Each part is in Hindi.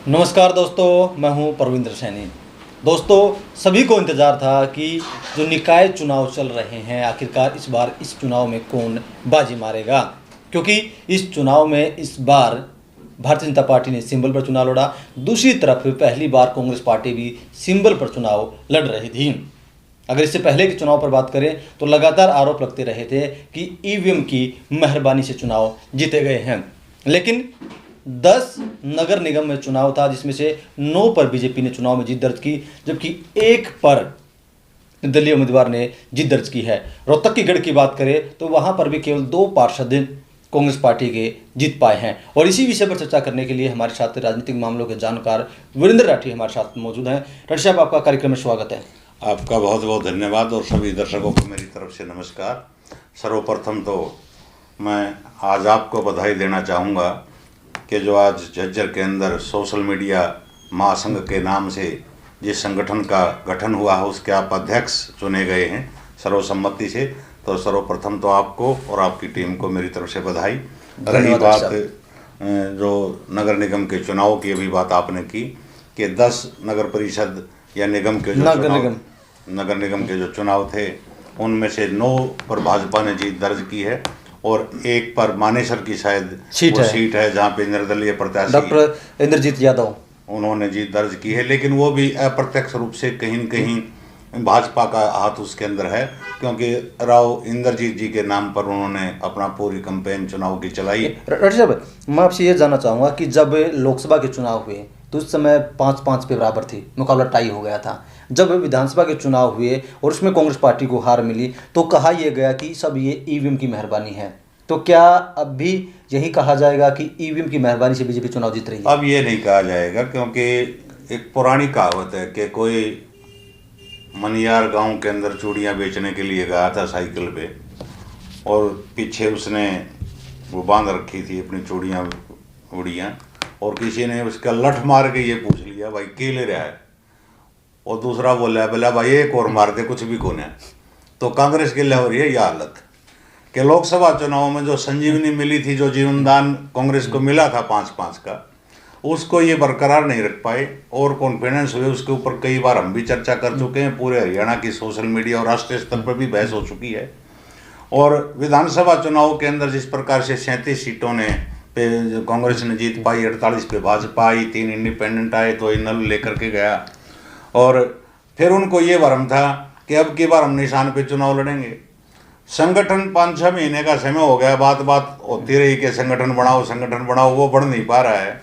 नमस्कार दोस्तों, मैं हूं परविंद्र सैनी। दोस्तों, सभी को इंतज़ार था कि जो निकाय चुनाव चल रहे हैं, आखिरकार इस बार इस चुनाव में कौन बाजी मारेगा, क्योंकि इस चुनाव में इस बार भारतीय जनता पार्टी ने सिंबल पर चुनाव लड़ा। दूसरी तरफ पहली बार कांग्रेस पार्टी भी सिंबल पर चुनाव लड़ रही थी। अगर इससे पहले के चुनाव पर बात करें तो लगातार आरोप लगते रहे थे कि ईवीएम की मेहरबानी से चुनाव जीते गए हैं, लेकिन 10 नगर निगम में चुनाव था जिसमें से 9 पर बीजेपी ने चुनाव में जीत दर्ज की, जबकि 1 पर निर्दलीय उम्मीदवार ने जीत दर्ज की है। रोहतक की गढ़ की बात करें तो वहां पर भी केवल 2 पार्षद कांग्रेस पार्टी के जीत पाए हैं। और इसी विषय पर चर्चा करने के लिए हमारे साथ राजनीतिक मामलों के जानकार वीरेंद्र राठी हमारे साथ मौजूद हैं। राठी साहब, आपका कार्यक्रम में स्वागत है। आपका बहुत बहुत धन्यवाद और सभी दर्शकों को मेरी तरफ से नमस्कार। सर्वप्रथम तो मैं आज आपको बधाई देना चाहूँगा कि जो आज झज्जर के अंदर सोशल मीडिया महासंघ के नाम से जिस संगठन का गठन हुआ है उसके आप अध्यक्ष चुने गए हैं सर्वसम्मति से, तो सर्वप्रथम तो आपको और आपकी टीम को मेरी तरफ से बधाई। रही बात जो नगर निगम के चुनाव की, अभी बात आपने की कि 10 नगर परिषद या निगम के जो नगर निगम के जो चुनाव थे उनमें से 9 पर भाजपा ने जीत दर्ज की है और 1 पर मानेसर की शायद सीट है जहाँ पे निर्दलीय प्रत्याशी डॉक्टर इंद्रजीत यादव उन्होंने जीत दर्ज की है, लेकिन वो भी अप्रत्यक्ष रूप से कहीं न कहीं भाजपा का हाथ उसके अंदर है, क्योंकि राव इंद्रजीत जी के नाम पर उन्होंने अपना पूरी कैंपेन चुनाव की चलाई। राठी साहब, मैं आपसे ये जानना चाहूँगा कि जब लोकसभा के चुनाव हुए तो उस समय 5-5 पे बराबर थी, मुकाबला टाई हो गया था। जब विधानसभा के चुनाव हुए और उसमें कांग्रेस पार्टी को हार मिली तो कहा यह गया कि सब ये ईवीएम की मेहरबानी है। तो क्या अब भी यही कहा जाएगा कि ईवीएम की मेहरबानी से बीजेपी चुनाव जीत रही है? अब ये नहीं कहा जाएगा, क्योंकि एक पुरानी कहावत है कि कोई मनियार गांव के अंदर चूड़ियाँ बेचने के लिए गया था साइकिल पे और पीछे उसने वो बांध रखी थी अपनी चूड़ियाँ उड़ियाँ, और किसी ने उसका लठ मार के ये पूछ लिया भाई के ले रहा है, और दूसरा बोला भाई एक और मार दे कुछ भी कौन है। तो कांग्रेस के लिए हो रही है यह हालत कि लोकसभा चुनाव में जो संजीवनी मिली थी, जो जीवनदान कांग्रेस को मिला था 5-5 का, उसको ये बरकरार नहीं रख पाए और कॉन्फिडेंस हुए। उसके ऊपर कई बार हम भी चर्चा कर चुके हैं, पूरे हरियाणा की सोशल मीडिया और राष्ट्रीय स्तर पर भी बहस हो चुकी है। और विधानसभा चुनाव के अंदर जिस प्रकार से 37 सीटों ने पे कांग्रेस ने जीत पाई, 48 पे भाजपा आई, 3 इंडिपेंडेंट आए, तो नल लेकर के गया, और फिर उनको ये भरम था कि अब की बार हम निशान पे चुनाव लड़ेंगे। संगठन 5-6 महीने का समय हो गया, बात होती रही कि संगठन बढ़ाओ, वो बढ़ नहीं पा रहा है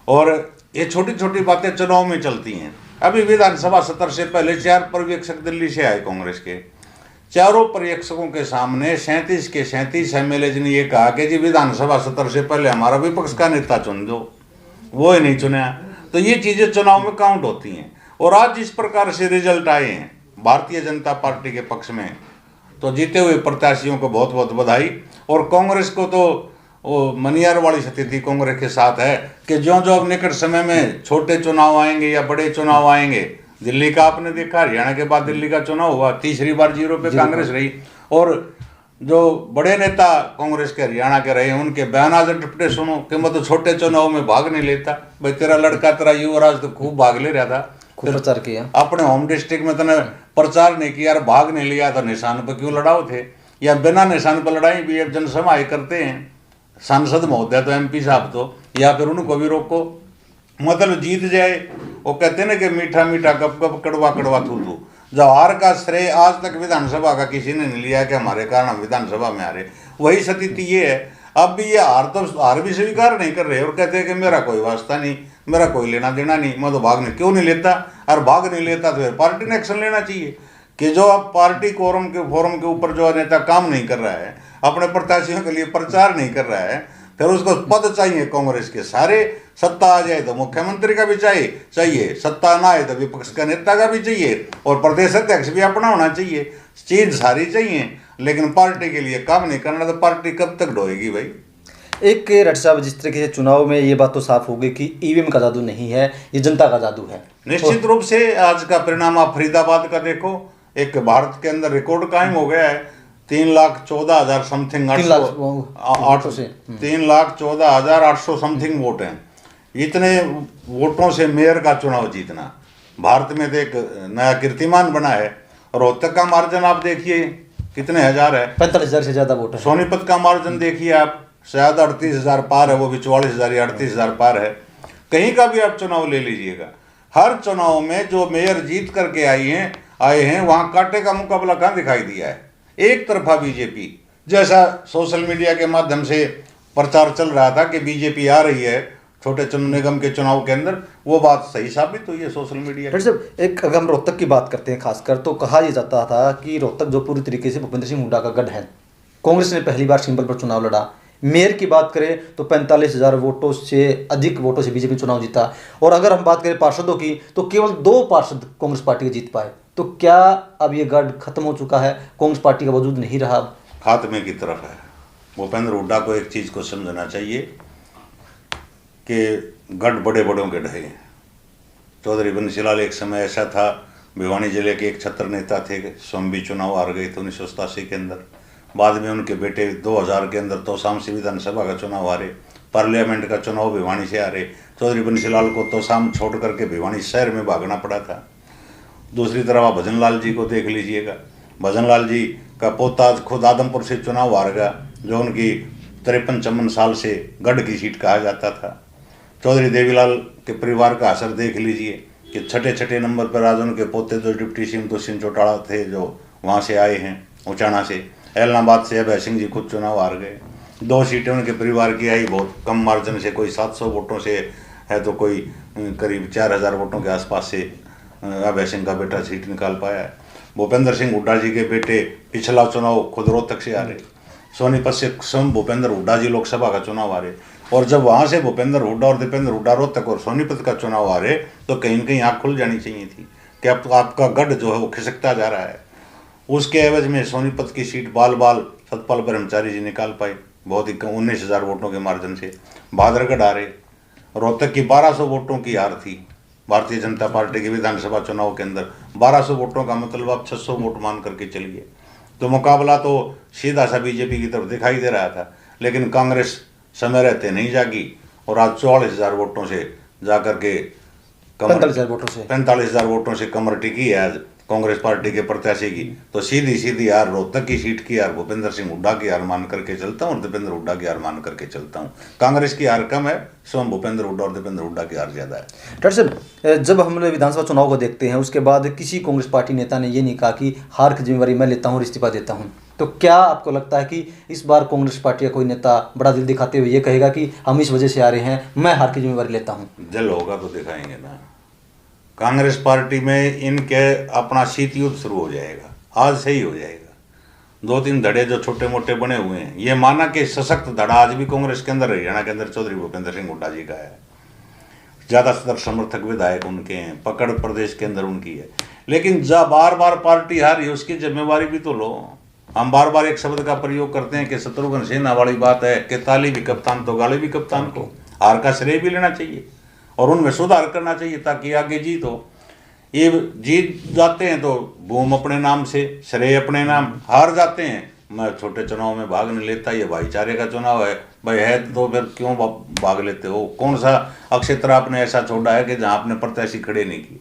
और ये छोटी छोटी बातें चुनाव में चलती हैं। अभी विधानसभा सत्र से पहले 4 पर्यवेक्षक दिल्ली से आए कांग्रेस के, चारों पर्यवेक्षकों के सामने 37 के 37 एमएलए ने ये कहा कि जी विधानसभा सत्र से पहले हमारा विपक्ष का नेता चुन दो, वो ही नहीं चुना। तो ये चीज़ें चुनाव में काउंट होती हैं। और आज जिस प्रकार से रिजल्ट आए हैं भारतीय जनता पार्टी के पक्ष में, तो जीते हुए प्रत्याशियों को बहुत बहुत बधाई। और कांग्रेस को तो वो मनियार वाली स्थिति कांग्रेस के साथ है कि जो अब निकट समय में छोटे चुनाव आएंगे या बड़े चुनाव आएंगे, दिल्ली का आपने देखा, हरियाणा के बाद दिल्ली का चुनाव हुआ, तीसरी बार 0 पे कांग्रेस रही, और जो बड़े नेता कांग्रेस के हरियाणा के रहे उनके बयान आज टिप्पणी सुनो कि मैं तो छोटे चुनाव में भाग नहीं लेता। भाई तेरा लड़का तेरा युवराज तो खूब भाग ले रहा था, खूब प्रचार किया, अपने होम डिस्ट्रिक्ट में तूने प्रचार नहीं किया, भाग नहीं लिया, तो निशान पर क्यों लड़ाओ थे, या बिना निशान पर लड़ाई भी अब जनसभाएं करते हैं सांसद महोदय तो MP साहब तो, या फिर उनको भी रोको, मतलब जीत जाए। वो कहते हैं ना कि मीठा मीठा गप गप कड़वा कड़वा थू थू। जवाहर का श्रेय आज तक विधानसभा का किसी ने नहीं लिया कि हमारे कारण हम विधानसभा में आ रहे, वही स्थिति ये है। अब भी ये हार भी स्वीकार नहीं कर रहे और कहते हैं कि मेरा कोई वास्ता नहीं, मेरा कोई लेना देना नहीं, मैं तो भाग नहीं, क्यों नहीं लेता, और भाग नहीं लेता तो फिर पार्टी ने एक्शन लेना चाहिए कि जो अब पार्टी फोरम के ऊपर जो नेता काम नहीं कर रहा है, अपने प्रत्याशियों के लिए प्रचार नहीं कर रहा है, फिर उसको पद चाहिए कांग्रेस के सारे, सत्ता आ जाए तो मुख्यमंत्री का भी चाहिए, सत्ता ना आए तो विपक्ष का नेता का भी चाहिए, और प्रदेश अध्यक्ष भी अपना होना चाहिए, चीज सारी चाहिए, लेकिन पार्टी के लिए काम नहीं करना तो पार्टी कब तक ढोएगी भाई। एक राठी साहब, जिस तरीके से चुनाव में ये बात तो साफ हो गई कि ईवीएम का जादू नहीं है, ये जनता का जादू है। निश्चित रूप से आज का परिणाम आप फरीदाबाद का देखो, एक भारत के अंदर रिकॉर्ड कायम हो गया है, 3,14,000 समथिंग 3,14,800 समथिंग वोट हैं, इतने वोटों से मेयर का चुनाव जीतना भारत में तो एक नया कीर्तिमान बना है। रोहतक का मार्जिन आप देखिए कितने हजार है, 45,000 से ज्यादा वोट है। सोनीपत का मार्जिन देखिए आप, शायद 38,000 पार है, वो भी 44,000 या 38,000 पार है। कहीं का भी आप चुनाव ले लीजिएगा, हर चुनाव में जो मेयर जीत करके आए हैं वहां कांटे का मुकाबला कहाँ दिखाई दिया है? एक तरफा बीजेपी, जैसा सोशल मीडिया के माध्यम से प्रचार चल रहा था कि बीजेपी आ रही है छोटे निगम के चुनाव के अंदर, वो बात सही साबित हुई है सोशल मीडिया। डॉक्टर साहब, एक अगर हम रोहतक की बात करते हैं खासकर, तो कहा यह जाता था कि रोहतक जो पूरी तरीके से भूपेंद्र सिंह हुड्डा का गढ़ है। कांग्रेस ने पहली बार सिंबल पर चुनाव लड़ा। मेयर की बात करें तो 45,000 वोटों से अधिक वोटों से बीजेपी चुनाव जीता। और अगर हम बात करें पार्षदों की तो केवल 2 पार्षद कांग्रेस पार्टी के जीत पाए। तो क्या अब ये गढ़ खत्म हो चुका है, कांग्रेस पार्टी का वजूद नहीं रहा? अब खात्मे की तरफ है। भूपेंद्र हुड्डा को एक चीज को समझना चाहिए कि गढ़ बड़े बड़ों के ढहे हैं। चौधरी बंसीलाल एक समय ऐसा था, भिवानी जिले के एक छत्र नेता थे, स्वयं भी चुनाव हार गए थे 1987 के अंदर। बाद में उनके बेटे 2000 के अंदर तोसाम से विधानसभा का चुनाव हारे, पार्लियामेंट का चुनाव भिवानी से हारे। चौधरी बंसीलाल को तोसाम छोड़ करके भिवानी शहर में भागना पड़ा था। दूसरी तरफ आप भजन लाल जी को देख लीजिएगा, भजन लाल जी का पोता खुद आदमपुर से चुनाव हार गया, जो उनकी 53-54 साल से गढ़ की सीट कहा जाता था। चौधरी देवीलाल के परिवार का असर देख लीजिए कि छठे नंबर पर आज उनके पोते जो डिप्टी सीएम दुष्यंत चौटाला थे, जो वहाँ से आए हैं उचाना से। ऐलनाबाद से अभय सिंह जी खुद चुनाव हार गए। 2 सीटें उनके परिवार की आई बहुत कम मार्जिन से, कोई 700 वोटों से है तो कोई करीब 4,000 वोटों के आसपास से अभय सिंह का बेटा सीट निकाल पाया है। भूपेंद्र सिंह हुड्डा जी के बेटे पिछला चुनाव खुद रोहतक से हारे। सोनीपत से स्वयं भूपेंद्र हुड्डा जी लोकसभा का चुनाव हारे। और जब वहाँ से भूपेंद्र हुड्डा और दीपेंद्र हुड्डा रोहतक और सोनीपत का चुनाव हारे तो कहीं न कहीं आँख खुल जानी चाहिए थी कि अब आपका गढ़ जो है वो खिसकता जा रहा है। उसके एवज में सोनीपत की सीट बाल सतपाल ब्रह्मचारी जी निकाल पाए बहुत ही कम 19,000 वोटों के मार्जिन से। भादरगढ़ हारे। रोहतक की 1200 वोटों की हार थी भारतीय जनता पार्टी के विधानसभा चुनाव के अंदर। 1200 वोटों का मतलब आप 600 वोट मान करके चलिए, तो मुकाबला तो सीधा सा बीजेपी की तरफ दिखाई दे रहा था। लेकिन कांग्रेस समय रहते नहीं जागी और आज 44,000 वोटों से जाकर के 45,000 वोटों से कमर टिकी है आज कांग्रेस पार्टी के प्रत्याशी की। तो सीधी यार रोहतक की सीट की यार भूपेंद्र सिंह हुड्डा की हार मान करके चलता हूँ और दीपेंद्र हुड्डा की हार मान करके चलता हूँ। कांग्रेस की हार कम है, स्वयं भूपेंद्र हुड्डा और दीपेंद्र हुड्डा की हार ज्यादा है। डॉक्टर साहब, जब हम विधानसभा चुनाव को देखते हैं उसके बाद किसी कांग्रेस पार्टी नेता ने ये नहीं कहा कि हार की जिम्मेवारी मैं लेता हूँ और इस्तीफा देता हूँ। तो क्या आपको लगता है कि इस बार कांग्रेस पार्टी का कोई नेता बड़ा दिल दिखाते हुए ये कहेगा कि हम इस वजह से आ रहे हैं, मैं हार की जिम्मेवारी लेता हूँ? दिल होगा तो दिखाएंगे ना। कांग्रेस पार्टी में इनके अपना शीत युद्ध शुरू हो जाएगा, आज से ही हो जाएगा। 2-3 धड़े जो छोटे मोटे बने हुए हैं, ये माना कि सशक्त धड़ा आज भी कांग्रेस के अंदर, हरियाणा के अंदर चौधरी भूपेंद्र सिंह हुड्डा जी का है। ज़्यादातर समर्थक विधायक उनके हैं, पकड़ प्रदेश के अंदर उनकी है। लेकिन जब बार पार्टी हारी उसकी जिम्मेवारी भी तो लो। हम बार एक शब्द का प्रयोग करते हैं कि शत्रुघ्न सिन्हा वाली बात है कि ताली भी कप्तान तो गाली भी कप्तान को। हार का श्रेय भी लेना चाहिए और उनमें सुधार करना चाहिए ताकि आगे जीत हो। ये जीत जाते हैं तो बूम अपने नाम से, श्रेय अपने नाम। हार जाते हैं, मैं छोटे चुनाव में भाग नहीं लेता, ये भाईचारे का चुनाव है भाई है तो फिर क्यों भाग लेते हो? कौन सा क्षेत्र आपने ऐसा छोड़ा है कि जहां आपने प्रत्याशी खड़े नहीं किए?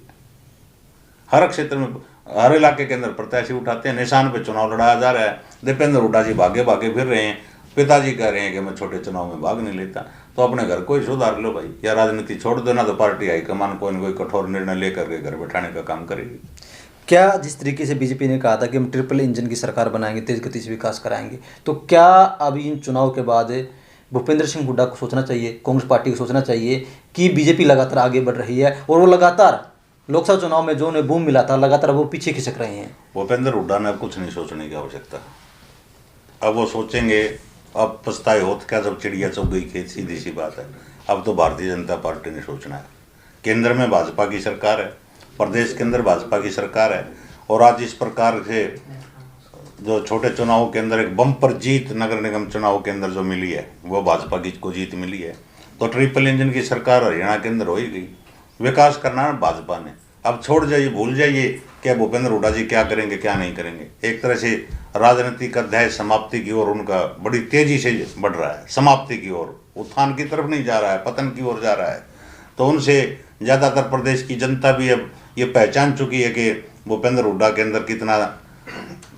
हर क्षेत्र में हर इलाके के अंदर प्रत्याशी उठाते हैं, निशान पे चुनाव लड़ाया जा रहा है। दीपेंद्र हुड्डा जी भागे फिर रहे हैं, पिताजी कह रहे हैं कि मैं छोटे चुनाव में भाग नहीं लेता। तो अपने घर को ही सुधार लो भाई, या राजनीति छोड़ दो ना, तो पार्टी हाईकमान कोई न कोई कठोर निर्णय लेकर के घर बैठाने का काम करेगी। क्या जिस तरीके से बीजेपी ने कहा था कि हम ट्रिपल इंजन की सरकार बनाएंगे, तेज गति से विकास कराएंगे, तो क्या अभी इन चुनाव के बाद भूपेंद्र सिंह हुड्डा को सोचना चाहिए, कांग्रेस पार्टी को सोचना चाहिए कि बीजेपी लगातार आगे बढ़ रही है और वो लगातार लोकसभा चुनाव में जो उन्हें बूम मिला था लगातार वो पीछे खिसक रहे हैं? भूपेंद्र हुड्डा ने अब कुछ नहीं सोचने की आवश्यकता। अब वो सोचेंगे, अब पछताए होत क्या जब चिड़िया चुग गई खेत, सीधी सी बात है। अब तो भारतीय जनता पार्टी ने सोचना है। केंद्र में भाजपा की सरकार है, प्रदेश के अंदर भाजपा की सरकार है और आज इस प्रकार से जो छोटे चुनाव के अंदर एक बम्पर जीत नगर निगम चुनाव के अंदर जो मिली है वो भाजपा की को जीत मिली है। तो ट्रिपल इंजन की सरकार हरियाणा के अंदर हो ही गई। विकास करना है भाजपा ने। अब छोड़ जाइए, भूल जाइए क्या भूपेंद्र हुड्डा जी क्या करेंगे क्या नहीं करेंगे। एक तरह से राजनीतिक अध्याय समाप्ति की ओर उनका बड़ी तेजी से बढ़ रहा है, समाप्ति की ओर, उत्थान की तरफ नहीं जा रहा है, पतन की ओर जा रहा है। तो उनसे ज़्यादातर प्रदेश की जनता भी अब ये पहचान चुकी है कि भूपेंद्र हुड्डा के अंदर कितना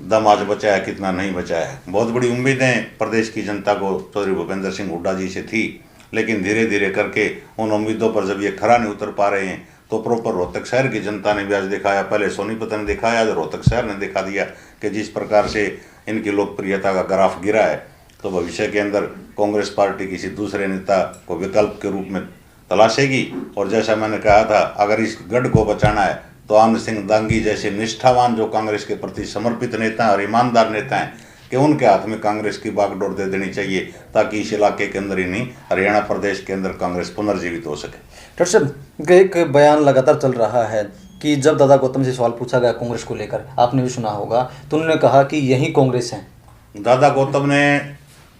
दम आज बचा है, कितना नहीं बचा है। बहुत बड़ी उम्मीदें प्रदेश की जनता को चौधरी भूपेंद्र सिंह हुड्डा जी से थी, लेकिन धीरे धीरे करके उन उम्मीदों पर जब ये खरा नहीं उतर पा रहे हैं तो प्रॉपर रोहतक शहर की जनता ने भी आज दिखाया, पहले सोनीपत ने दिखाया, आज रोहतक शहर ने दिखा दिया कि जिस प्रकार से इनकी लोकप्रियता का ग्राफ गिरा है, तो भविष्य के अंदर कांग्रेस पार्टी किसी दूसरे नेता को विकल्प के रूप में तलाशेगी। और जैसा मैंने कहा था, अगर इस गढ़ को बचाना है तो आनंद सिंह दांगी जैसे निष्ठावान जो कांग्रेस के प्रति समर्पित नेता हैं और ईमानदार नेता हैं कि उनके हाथ में कांग्रेस की बागडोर दे देनी चाहिए, ताकि इस इलाके के अंदर ही नहीं, हरियाणा प्रदेश के अंदर कांग्रेस पुनर्जीवित हो सके। डॉक्टर साहब, एक बयान लगातार चल रहा है कि जब दादा गौतम से सवाल पूछा गया कांग्रेस को लेकर, आपने भी सुना होगा, तो उन्होंने कहा कि यही कांग्रेस है। दादा गौतम ने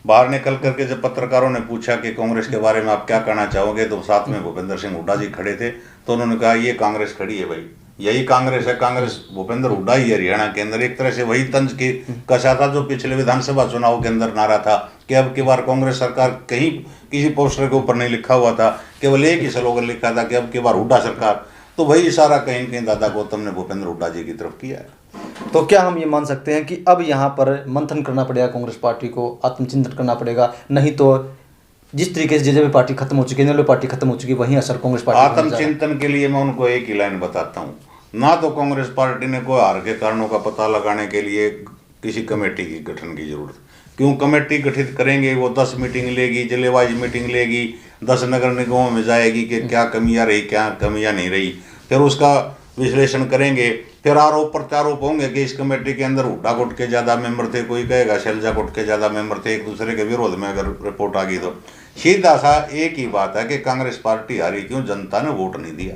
बाहर निकल करके जब पत्रकारों ने पूछा कि कांग्रेस के बारे में आप क्या कहना चाहोगे, तो साथ में भूपेंद्र सिंह हुड्डा जी खड़े थे, तो उन्होंने कहा ये कांग्रेस खड़ी है भाई, यही कांग्रेस है। कांग्रेस भूपेंद्र हुड्डा ही हरियाणा के अंदर एक तरह से वही तंज की कसा था जो पिछले विधानसभा चुनाव के अंदर नारा था कि अब की बार कांग्रेस सरकार, कहीं किसी पोस्टर के ऊपर नहीं लिखा हुआ था, केवल एक ही स्लोगन लिखा था कि अब की बार हुड्डा सरकार। तो वही इशारा कहीं न कहीं दादा गौतम ने भूपेंद्र हुड्डा जी की तरफ किया है। तो क्या हम ये मान सकते हैं कि अब यहाँ पर मंथन करना पड़ेगा कांग्रेस पार्टी को, आत्मचिंतन करना पड़ेगा, नहीं तो जिस तरीके से जेजेपी पार्टी खत्म हो चुकी है, नेहरू पार्टी खत्म हो चुकी है, वहीं असर कांग्रेस पार्टी। आत्मचिंतन के लिए मैं उनको एक ही लाइन बताता हूँ, ना तो कांग्रेस पार्टी ने कोई हार के कारणों का पता लगाने के लिए किसी कमेटी की गठन की जरूरत। क्यों कमेटी गठित करेंगे, वो 10 मीटिंग लेगी, जिले वाइज मीटिंग लेगी, 10 नगर निगमों में जाएगी कि क्या कमियां रही, क्या कमियां नहीं रही, फिर उसका विश्लेषण करेंगे, फिर आरोप प्रत्यारोप होंगे कि इस कमेटी के अंदर हुड्डा गुट के ज़्यादा मेंबर थे, कोई कहेगा शैलजा गुट के ज़्यादा मेंबर थे, एक दूसरे के विरोध में अगर रिपोर्ट आ गई तो सीधा सा एक ही बात है कि कांग्रेस पार्टी हारी क्यों, जनता ने वोट नहीं दिया।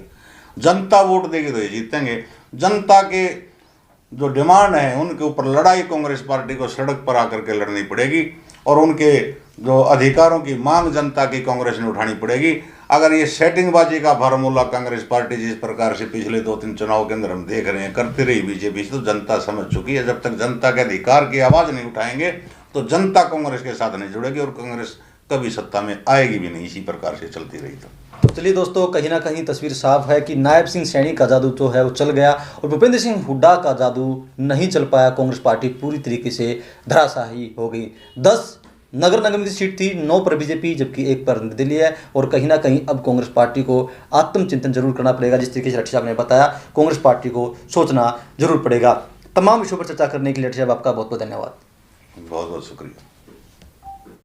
जनता वोट देगी तो ये जीतेंगे। जनता के जो डिमांड है उनके ऊपर लड़ाई कांग्रेस पार्टी को सड़क पर आकर के लड़नी पड़ेगी, और उनके जो अधिकारों की मांग जनता की कांग्रेस ने उठानी पड़ेगी। अगर ये सेटिंगबाजी का फार्मूला कांग्रेस पार्टी जिस प्रकार से पिछले 2-3 चुनाव के अंदर हम देख रहे हैं करती रही बीजेपी, तो जनता समझ चुकी है जब तक जनता के अधिकार की आवाज़ नहीं उठाएंगे तो जनता कांग्रेस के साथ नहीं जुड़ेगी, और कांग्रेस कभी सत्ता में आएगी भी नहीं। इसी प्रकार से चलती रही तो चलिए दोस्तों, कहीं ना कहीं तस्वीर साफ है कि नायब सिंह सैनी का जादू जो है वो चल गया, और भूपेंद्र सिंह हुड्डा का जादू नहीं चल पाया। कांग्रेस पार्टी पूरी तरीके से धराशायी हो गई। 10 नगर निगम की सीट थी, 9 पर बीजेपी, जबकि 1 पर निर्दलीय है। और कहीं ना कहीं अब कांग्रेस पार्टी को आत्मचिंतन जरूर करना पड़ेगा। जिस तरीके से लट्टी साहब ने बताया, कांग्रेस पार्टी को सोचना जरूर पड़ेगा। तमाम विषयों पर चर्चा करने के लिए लट्टी साहब आपका बहुत बहुत धन्यवाद। बहुत बहुत शुक्रिया।